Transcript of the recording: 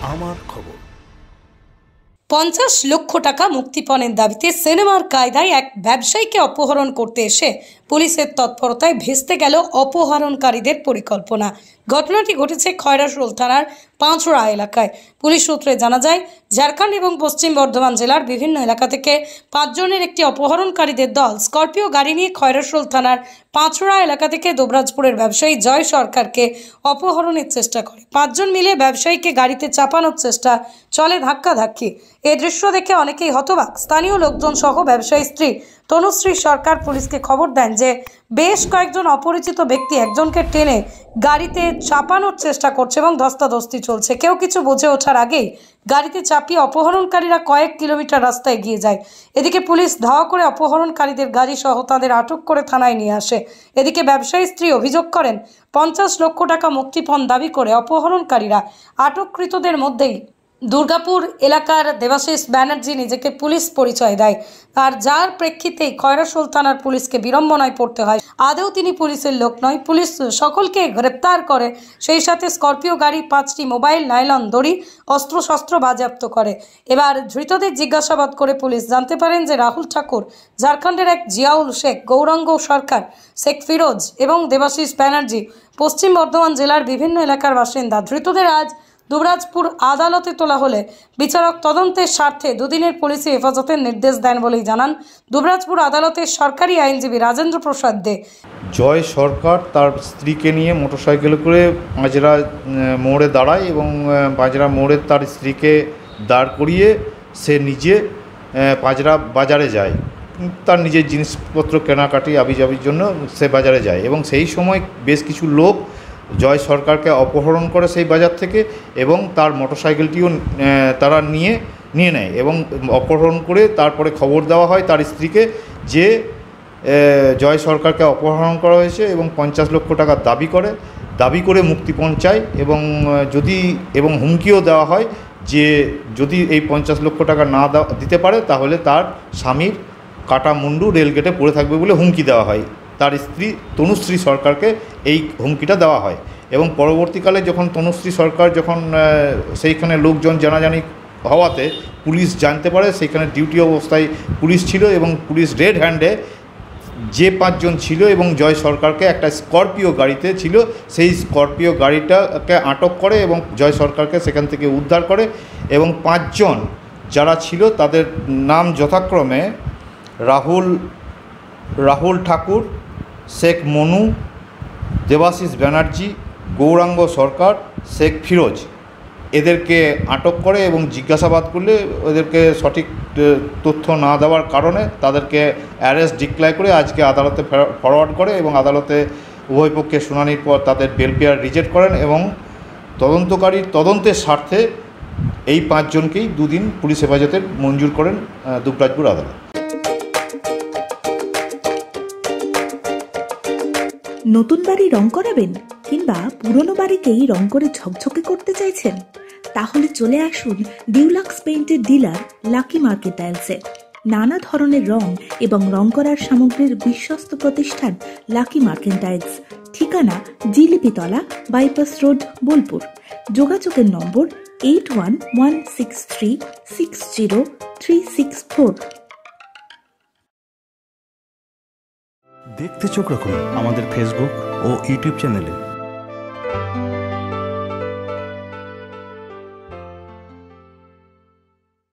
আমার খবর। 50 লক্ষ টাকা মুক্তিপণের দাবিতে সিনেমার কায়দায় এক ব্যবসায়ীকে অপহরণ করতে এসে পুলিশের তৎপরতায় ভেস্তে গেল অপহরণকারীদের পরিকল্পনা। ঘটনাটি ঘটেছে খয়রাশোল থানার পাঁচড়া এলাকায়। পুলিশ সূত্রে জানা যায়, ঝাড়খণ্ড এবং পশ্চিম বর্ধমান জেলার বিভিন্ন এলাকা থেকে 5 জনের একটি অপহরণকারীদের দল স্করপিও গাড়ি নিয়ে খয়রাশোল থানার পাঁচড়া এলাকা থেকে দুবরাজপুরের ব্যবসায়ী জয় সরকারকে অপহরণের চেষ্টা করে। 5 জন মিলে ব্যবসায়ীকে গাড়িতে চাপানোর চেষ্টা চলে ধাক্কাধাক্কি। এই দৃশ্য দেখে অনেকেই হতবাক। স্থানীয় লোকজন সহ ব্যবসায়ী স্ত্রী তনুশ্রী সরকার পুলিশকে খবর দেন যে বেশ কয়েকজন অপরিচিত ব্যক্তি একজনকে টেনে গাড়িতে চাপানোর চেষ্টা করছে এবং ধস্তাধস্তি চলছে। কেউ কিছু বুঝে ওঠার আগেই গাড়িতে চাপিয়ে অপহরণকারীরা কয়েক কিলোমিটার রাস্তা এগিয়ে যায়। এদিকে পুলিশ ধাওয়া করে অপহরণকারীদের গাড়ি সহ তাদের আটক করে থানায় নিয়ে আসে। এদিকে ব্যবসায়ী স্ত্রী অভিযোগ করেন, 50 লক্ষ টাকা মুক্তিপণ দাবি করে অপহরণকারীরা আটককৃতদের মধ্যেই দুর্গাপুর এলাকার দেবাশিস ব্যানার্জি নিজেকে পুলিশ পরিচয় দেয়। আর যার প্রেক্ষিতেই খয়রাশোল থানার পুলিশকে বিড়ম্বনায় পড়তে হয়। আদৌ তিনি পুলিশের লোক নয়। পুলিশ সকলকে গ্রেপ্তার করে, সেই সাথে স্করপিও গাড়ি, 5টি মোবাইল, নাইলন দড়ি, অস্ত্রশস্ত্র বাজেয়াপ্ত করে। এবার ধৃতদের জিজ্ঞাসাবাদ করে পুলিশ জানতে পারেন যে রাহুল ঠাকুর, ঝাড়খণ্ডের এক জিয়াউল শেখ, গৌরাঙ্গ সরকার, শেখ ফিরোজ এবং দেবাশিস ব্যানার্জি পশ্চিম বর্ধমান জেলার বিভিন্ন এলাকার বাসিন্দা। ধৃতদের আজ দুবরাজপুর আদালতে তোলা হলে বিচারক তদন্তের স্বার্থে 2 দিনের পুলিশি হেফাজতের নির্দেশ দেন বলেই জানান দুবরাজপুর আদালতের সরকারি আইনজীবী রাজেন্দ্র প্রসাদ দে। জয় সরকার তার স্ত্রীকে নিয়ে মোটরসাইকেলে করে পাঁচড়া মোড়ে দাঁড়ায় এবং পাঁচড়া মোড়ে তার স্ত্রীকে দাঁড় করিয়ে সে নিজে পাঁচড়া বাজারে যায়। তার নিজের জিনিসপত্র কেনাকাটি আবিজাবির জন্য সে বাজারে যায় এবং সেই সময় বেশ কিছু লোক জয় সরকারকে অপহরণ করে সেই বাজার থেকে এবং তার মোটরসাইকেলটিও তারা নিয়ে নেয় এবং অপহরণ করে তারপরে খবর দেওয়া হয় তার স্ত্রীকে যে জয় সরকারকে অপহরণ করা হয়েছে এবং 50 লক্ষ টাকা দাবি করে মুক্তিপণ চায় এবং হুমকিও দেওয়া হয় যে যদি এই 50 লক্ষ টাকা না দিতে পারে তাহলে তার স্বামীর কাটা মুন্ডু রেলগেটে পড়ে থাকবে বলে হুমকি দেওয়া হয়। তার স্ত্রী তনুশ্রী সরকারকে এই হুমকিটা দেওয়া হয় এবং পরবর্তীকালে যখন তনুশ্রী সরকার সেইখানে লোকজন জানাজানি হওয়াতে পুলিশ জানতে পারে সেইখানে ডিউটি অবস্থায় পুলিশ ছিল এবং পুলিশ রেড হ্যান্ডে যে 5 জন ছিল এবং জয় সরকারকে একটা স্করপিও গাড়িতে ছিল সেই স্করপিও গাড়িটাকে আটক করে এবং জয় সরকারকে সেখান থেকে উদ্ধার করে এবং 5 জন যারা ছিল তাদের নাম যথাক্রমে রাহুল ঠাকুর, শেখ মনু, দেবাশিস ব্যানার্জি, গৌরাঙ্গ সরকার, শেখ ফিরোজ। এদেরকে আটক করে এবং জিজ্ঞাসাবাদ করলে ওদেরকে সঠিক তথ্য না দেওয়ার কারণে তাদেরকে অ্যারেস্ট ডিক্লেয়ার করে আজকে আদালতে ফরওয়ার্ড করে এবং আদালতে উভয় পক্ষে শুনানির পর তাদের বেল পেয়ার রিজেক্ট করেন এবং তদন্তের স্বার্থে এই 5 জনকেই 2 দিন পুলিশ হেফাজতের মঞ্জুর করেন দুবরাজপুর আদালত। নতুন বাড়ি রং করাবেন কিংবা পুরনো বাড়িকেই রং করে ঝকঝকে করতে চাইছেন? তাহলে চলে আসুন ডিউলাক্স পেইন্টের ডিলার লাকি মার্কেন্টাইলসে। নানা ধরনের রং এবং রং করার সামগ্রীর বিশ্বস্ত প্রতিষ্ঠান লাকি মার্কেন্টাইলস। ঠিকানা জিলিপিতলা, বাইপাস রোড, বোলপুর। যোগাযোগের নম্বর 8116360364। দেখতে চোখ রাখুন আমাদের ফেসবুক ও ইউটিউব চ্যানেলে।